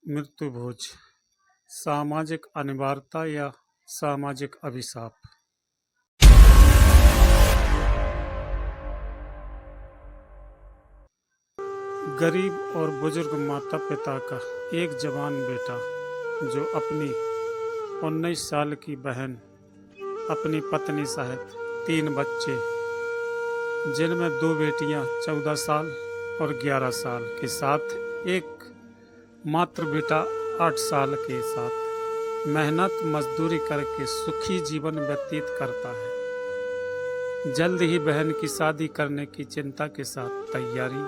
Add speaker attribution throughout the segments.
Speaker 1: मृत्यु भोज सामाजिक अनिवार्यता या सामाजिक अभिशाप। गरीब और बुजुर्ग माता पिता का एक जवान बेटा जो अपनी 19 साल की बहन, अपनी पत्नी सहित 3 बच्चे, जिनमें 2 बेटियां 14 साल और 11 साल के साथ एक मात्र बेटा 8 साल के साथ मेहनत मजदूरी करके सुखी जीवन व्यतीत करता है। जल्द ही बहन की शादी करने की चिंता के साथ तैयारी,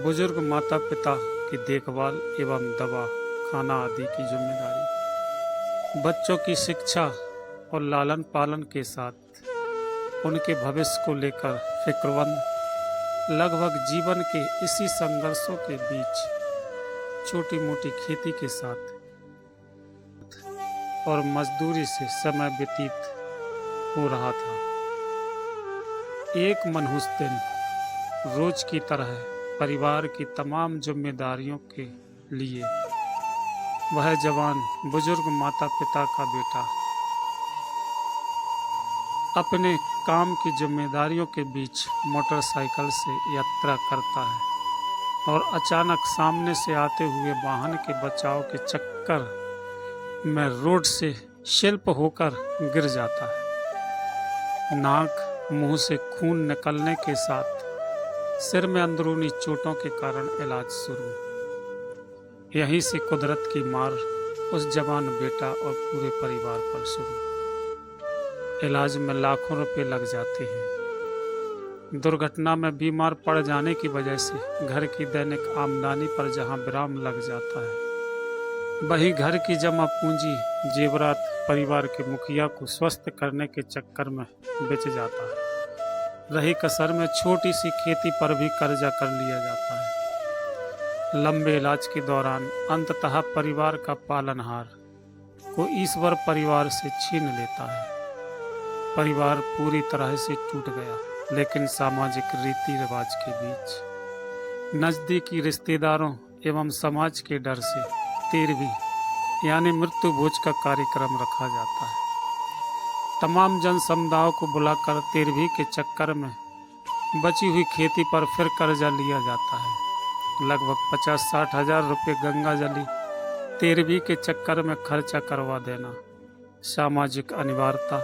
Speaker 1: बुजुर्ग माता पिता की देखभाल एवं दवा खाना आदि की जिम्मेदारी, बच्चों की शिक्षा और लालन पालन के साथ उनके भविष्य को लेकर फिक्रमंद, लगभग जीवन के इसी संघर्षों के बीच छोटी मोटी खेती के साथ और मजदूरी से समय व्यतीत हो रहा था। एक मनहूस दिन रोज की तरह परिवार की तमाम जिम्मेदारियों के लिए वह जवान बुजुर्ग माता पिता का बेटा अपने काम की जिम्मेदारियों के बीच मोटरसाइकिल से यात्रा करता है और अचानक सामने से आते हुए वाहन के बचाव के चक्कर में रोड से शिल्प होकर गिर जाता है। नाक मुंह से खून निकलने के साथ सिर में अंदरूनी चोटों के कारण इलाज शुरू। यहीं से कुदरत की मार उस जवान बेटा और पूरे परिवार पर शुरू। इलाज में लाखों रुपए लग जाते हैं। दुर्घटना में बीमार पड़ जाने की वजह से घर की दैनिक आमदनी पर जहां विराम लग जाता है, वहीं घर की जमा पूंजी जेवरात परिवार के मुखिया को स्वस्थ करने के चक्कर में बेच जाता है। रही कसर में छोटी सी खेती पर भी कर्जा कर लिया जाता है। लंबे इलाज के दौरान अंततः परिवार का पालनहार को ईश्वर परिवार से छीन लेता है। परिवार पूरी तरह से टूट गया, लेकिन सामाजिक रीति रिवाज के बीच नजदीकी रिश्तेदारों एवं समाज के डर से 13वीं यानी मृत्यु भोज का कार्यक्रम रखा जाता है। तमाम जन समुदायों को बुलाकर 13वीं के चक्कर में बची हुई खेती पर फिर कर्जा लिया जाता है। लगभग 50-60 हजार रुपये गंगा जली 13वीं के चक्कर में खर्चा करवा देना सामाजिक अनिवार्यता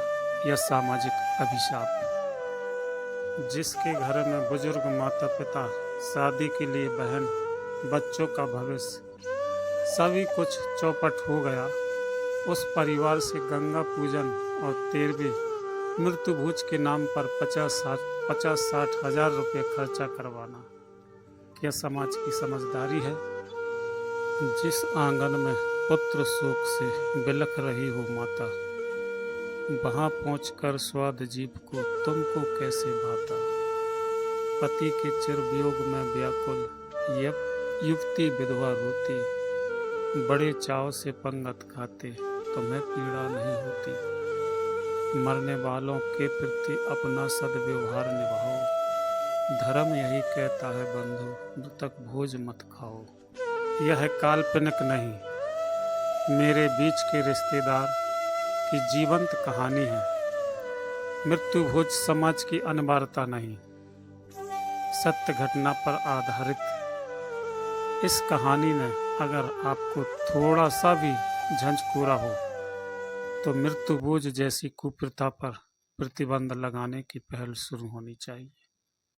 Speaker 1: या सामाजिक अभिशाप। जिसके घर में बुजुर्ग माता पिता, शादी के लिए बहन, बच्चों का भविष्य, सभी कुछ चौपट हो गया, उस परिवार से गंगा पूजन और 13वीं मृत्यु भोज के नाम पर 50-60 हजार रुपये खर्चा करवाना क्या समाज की समझदारी है? जिस आंगन में पुत्र शोक से बिलख रही हो माता, वहां पहुंचकर स्वाद जीभ को तुमको कैसे भाता। पति के चिर वियोग में व्याकुल युवती विधवा रोती, बड़े चाव से पंगत खाते तुम्हें पीड़ा नहीं होती। मरने वालों के प्रति अपना सद्व्यवहार निभाओ, धर्म यही कहता है बंधु, मृतक भोज मत खाओ। यह काल्पनिक नहीं, मेरे बीच के रिश्तेदार की जीवंत कहानी है। मृत्यु भोज समाज की अनिवार्यता नहीं, सत्य घटना पर आधारित इस कहानी ने अगर आपको थोड़ा सा भी झंझोरा हो तो मृत्यु भोज जैसी कुप्रथा पर प्रतिबंध लगाने की पहल शुरू होनी चाहिए।